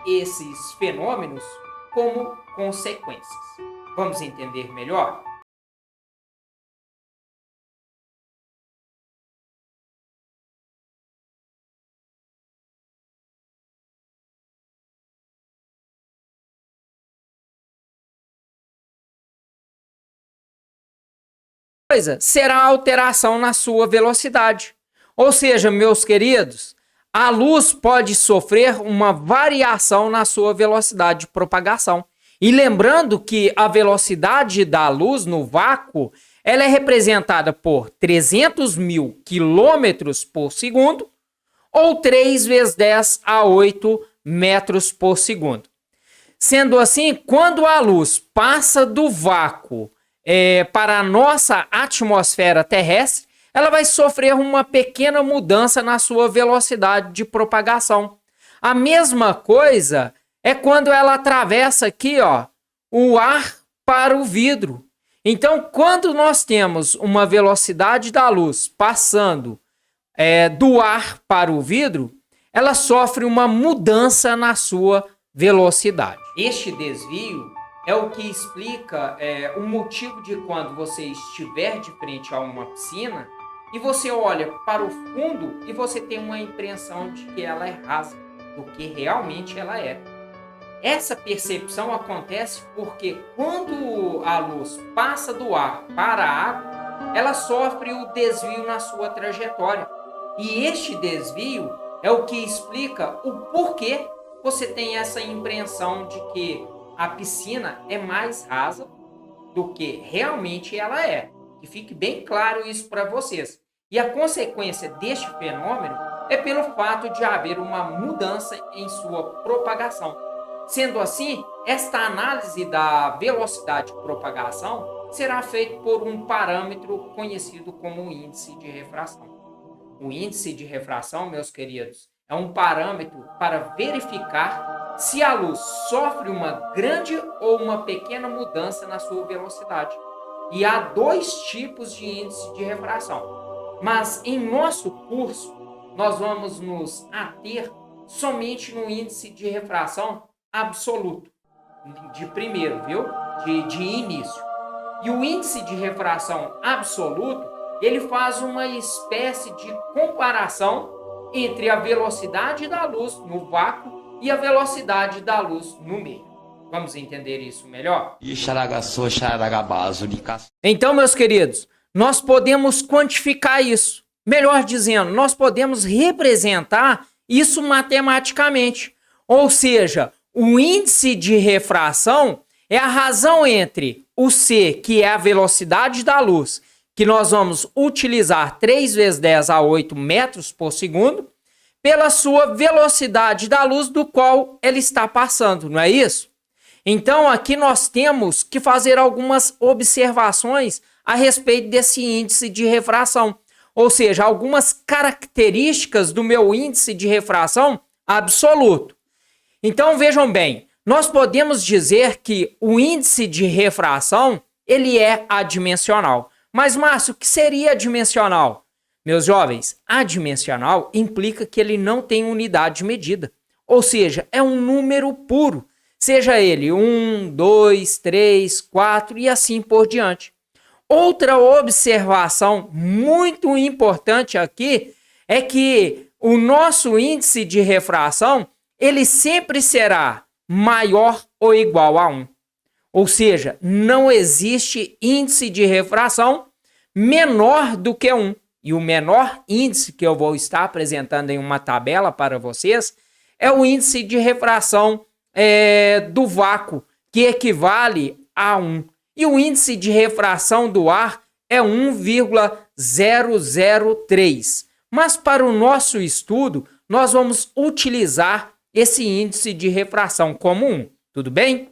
esses fenômenos como consequências. Vamos entender melhor? Será a alteração na sua velocidade. Ou seja, meus queridos, a luz pode sofrer uma variação na sua velocidade de propagação. E lembrando que a velocidade da luz no vácuo, ela é representada por 300.000 quilômetros por segundo ou 3 vezes 10 a 8 metros por segundo. Sendo assim, quando a luz passa do vácuo para a nossa atmosfera terrestre, ela vai sofrer uma pequena mudança na sua velocidade de propagação. A mesma coisa é quando ela atravessa aqui, o ar para o vidro. Então, quando nós temos uma velocidade da luz passando do ar para o vidro, ela sofre uma mudança na sua velocidade. Este desvio é o que explica o motivo de quando você estiver de frente a uma piscina e você olha para o fundo e você tem uma impressão de que ela é rasa, do que realmente ela é. Essa percepção acontece porque quando a luz passa do ar para a água, ela sofre o desvio na sua trajetória. E este desvio é o que explica o porquê você tem essa impressão de que a piscina é mais rasa do que realmente ela é. Que fique bem claro isso para vocês. E a consequência deste fenômeno é pelo fato de haver uma mudança em sua propagação. Sendo assim, esta análise da velocidade de propagação será feita por um parâmetro conhecido como índice de refração. O índice de refração, meus queridos, é um parâmetro para verificar se a luz sofre uma grande ou uma pequena mudança na sua velocidade. E há dois tipos de índice de refração. Mas em nosso curso, nós vamos nos ater somente no índice de refração absoluto, de primeiro, viu? De início. E o índice de refração absoluto, ele faz uma espécie de comparação entre a velocidade da luz no vácuo e a velocidade da luz no meio. Vamos entender isso melhor? Então, meus queridos, nós podemos quantificar isso. Melhor dizendo, nós podemos representar isso matematicamente. Ou seja, o índice de refração é a razão entre o C, que é a velocidade da luz, que nós vamos utilizar 3 vezes 10 a 8 metros por segundo, pela sua velocidade da luz do qual ela está passando, não é isso? Então, aqui nós temos que fazer algumas observações a respeito desse índice de refração. Ou seja, algumas características do meu índice de refração absoluto. Então, vejam bem, nós podemos dizer que o índice de refração, ele é adimensional. Mas, Márcio, o que seria adimensional? Meus jovens, adimensional implica que ele não tem unidade de medida. Ou seja, é um número puro. Seja ele 1, 2, 3, 4 e assim por diante. Outra observação muito importante aqui é que o nosso índice de refração, ele sempre será maior ou igual a 1. Ou seja, não existe índice de refração menor do que 1. E o menor índice que eu vou estar apresentando em uma tabela para vocês é o índice de refração do vácuo, que equivale a 1. E o índice de refração do ar é 1,003. Mas para o nosso estudo, nós vamos utilizar esse índice de refração como 1. Tudo bem?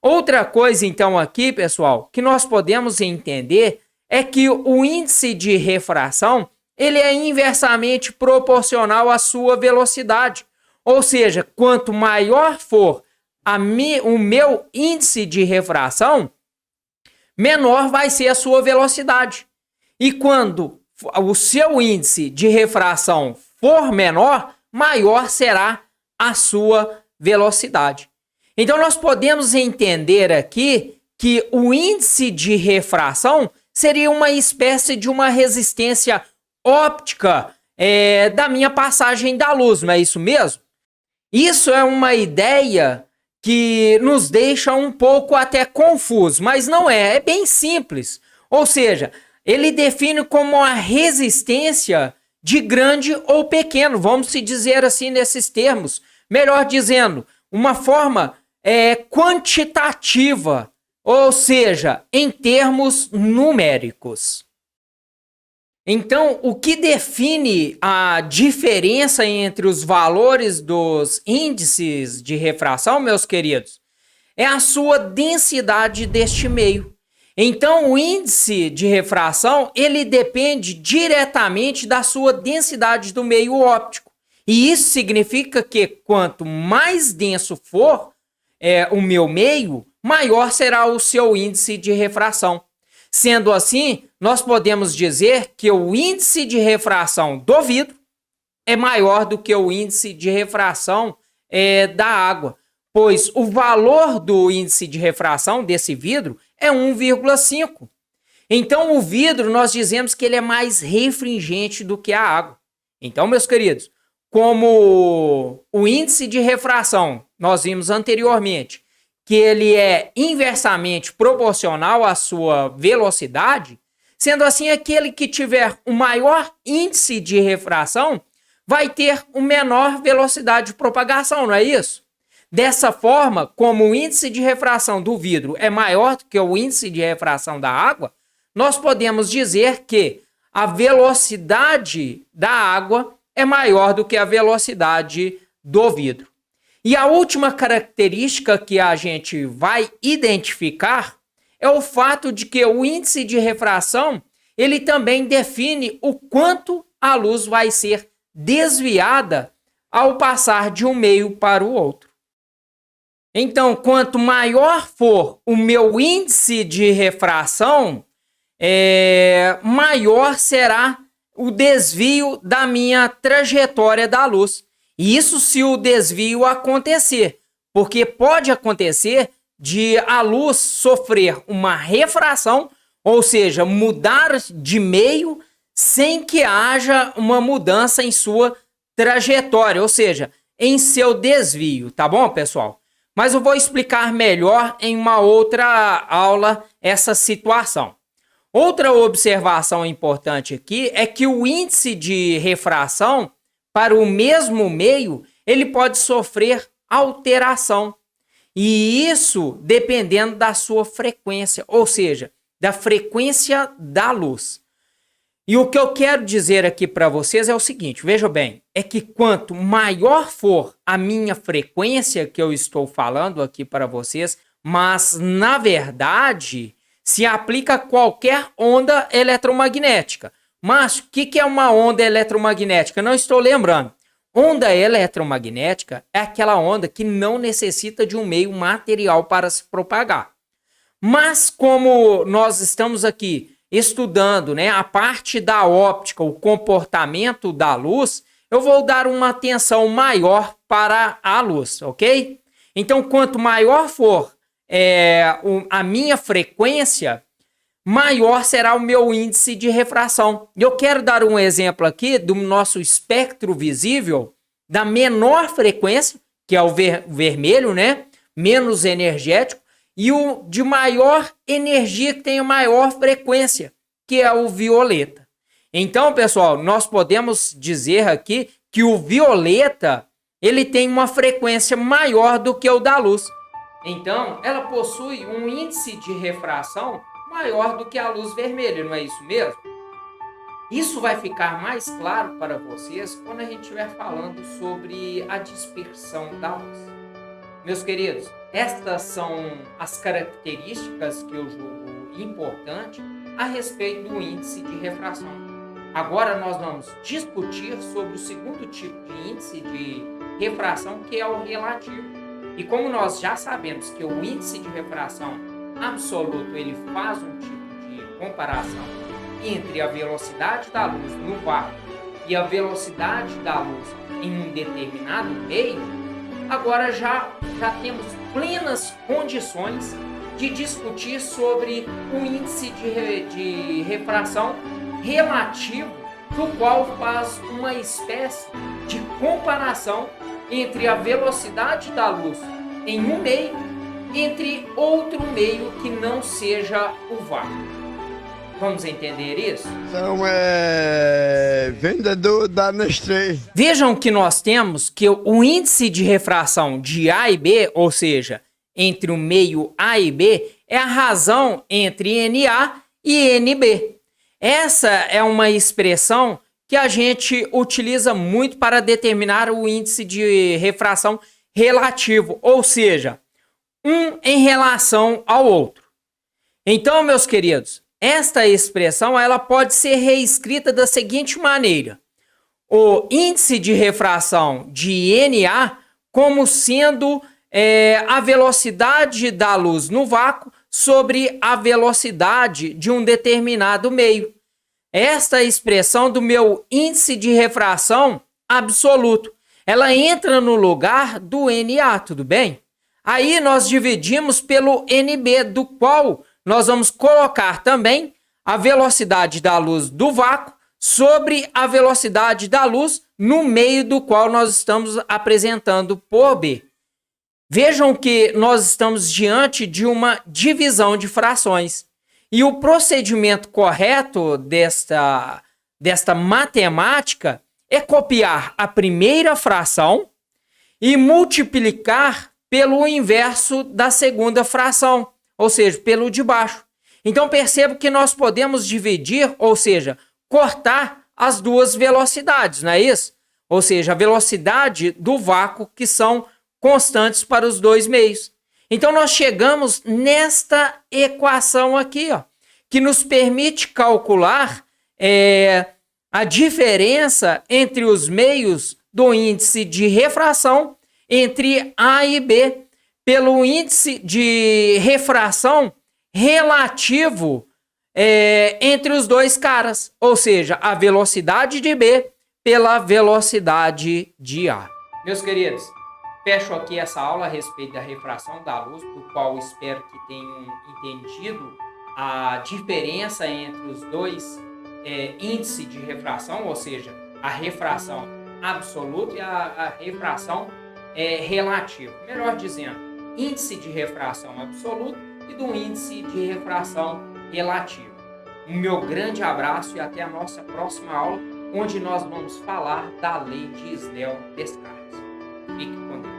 Outra coisa, então, aqui, pessoal, que nós podemos entender é que o índice de refração, ele é inversamente proporcional à sua velocidade. Ou seja, quanto maior for o meu índice de refração, menor vai ser a sua velocidade. E quando o seu índice de refração for menor, maior será a sua velocidade. Então, nós podemos entender aqui que o índice de refração seria uma espécie de uma resistência óptica da minha passagem da luz, não é isso mesmo? Isso é uma ideia que nos deixa um pouco até confuso, mas não é bem simples. Ou seja, ele define como a resistência de grande ou pequeno, vamos se dizer assim nesses termos, melhor dizendo, uma forma quantitativa, ou seja, em termos numéricos. Então, o que define a diferença entre os valores dos índices de refração, meus queridos, é a sua densidade deste meio. Então, o índice de refração, ele depende diretamente da sua densidade do meio óptico. E isso significa que quanto mais denso for o meu meio, maior será o seu índice de refração. Sendo assim, nós podemos dizer que o índice de refração do vidro é maior do que o índice de refração da água, pois o valor do índice de refração desse vidro é 1,5. Então, o vidro, nós dizemos que ele é mais refringente do que a água. Então, meus queridos, como o índice de refração, nós vimos anteriormente, que ele é inversamente proporcional à sua velocidade, sendo assim, aquele que tiver o maior índice de refração vai ter uma menor velocidade de propagação, não é isso? Dessa forma, como o índice de refração do vidro é maior do que o índice de refração da água, nós podemos dizer que a velocidade da água é maior do que a velocidade do vidro. E a última característica que a gente vai identificar é o fato de que o índice de refração, ele também define o quanto a luz vai ser desviada ao passar de um meio para o outro. Então, quanto maior for o meu índice de refração, maior será o desvio da minha trajetória da luz. E isso se o desvio acontecer, porque pode acontecer de a luz sofrer uma refração, ou seja, mudar de meio sem que haja uma mudança em sua trajetória, ou seja, em seu desvio, tá bom, pessoal? Mas eu vou explicar melhor em uma outra aula essa situação. Outra observação importante aqui é que o índice de refração para o mesmo meio, ele pode sofrer alteração. E isso dependendo da sua frequência, ou seja, da frequência da luz. E o que eu quero dizer aqui para vocês é o seguinte, veja bem, é que quanto maior for a minha frequência que eu estou falando aqui para vocês, mas na verdade se aplica a qualquer onda eletromagnética. Mas o que é uma onda eletromagnética? Não estou lembrando. Onda eletromagnética é aquela onda que não necessita de um meio material para se propagar. Mas como nós estamos aqui estudando, né, a parte da óptica, o comportamento da luz, eu vou dar uma atenção maior para a luz, ok? Então, quanto maior for a minha frequência, maior será o meu índice de refração. Eu quero dar um exemplo aqui do nosso espectro visível da menor frequência, que é o vermelho, né? Menos energético, e o de maior energia, que tem a maior frequência, que é o violeta. Então, pessoal, nós podemos dizer aqui que o violeta, ele tem uma frequência maior do que o da luz. Então, ela possui um índice de refração maior do que a luz vermelha, não é isso mesmo? Isso vai ficar mais claro para vocês quando a gente estiver falando sobre a dispersão da luz. Meus queridos, estas são as características que eu julgo importante a respeito do índice de refração. Agora nós vamos discutir sobre o segundo tipo de índice de refração, que é o relativo. E como nós já sabemos que o índice de refração absoluto, ele faz um tipo de comparação entre a velocidade da luz no vácuo e a velocidade da luz em um determinado meio, agora já temos plenas condições de discutir sobre o índice de refração relativo, do qual faz uma espécie de comparação entre a velocidade da luz em um meio entre outro meio que não seja o vácuo. Vamos entender isso? São vendedor da Nestlé. Vejam que nós temos que o índice de refração de A e B, ou seja, entre o meio A e B, é a razão entre NA e NB. Essa é uma expressão que a gente utiliza muito para determinar o índice de refração relativo, ou seja, um em relação ao outro. Então, meus queridos, esta expressão ela pode ser reescrita da seguinte maneira: o índice de refração de NA como sendo a velocidade da luz no vácuo sobre a velocidade de um determinado meio. Esta expressão do meu índice de refração absoluto, ela entra no lugar do NA, tudo bem? Aí nós dividimos pelo NB, do qual nós vamos colocar também a velocidade da luz do vácuo sobre a velocidade da luz no meio do qual nós estamos apresentando por B. Vejam que nós estamos diante de uma divisão de frações. E o procedimento correto desta matemática é copiar a primeira fração e multiplicar pelo inverso da segunda fração, ou seja, pelo de baixo. Então perceba que nós podemos dividir, ou seja, cortar as duas velocidades, não é isso? Ou seja, a velocidade do vácuo, que são constantes para os dois meios. Então nós chegamos nesta equação aqui, ó, que nos permite calcular a diferença entre os meios do índice de refração entre A e B pelo índice de refração relativo entre os dois caras, ou seja, a velocidade de B pela velocidade de A. Meus queridos, fecho aqui essa aula a respeito da refração da luz, do qual espero que tenham entendido a diferença entre os dois índices de refração, ou seja, a refração absoluta e a refração relativa. Melhor dizendo, índice de refração absoluto e do índice de refração relativo. Um meu grande abraço e até a nossa próxima aula, onde nós vamos falar da lei de Snell-Descartes. Fique com Deus.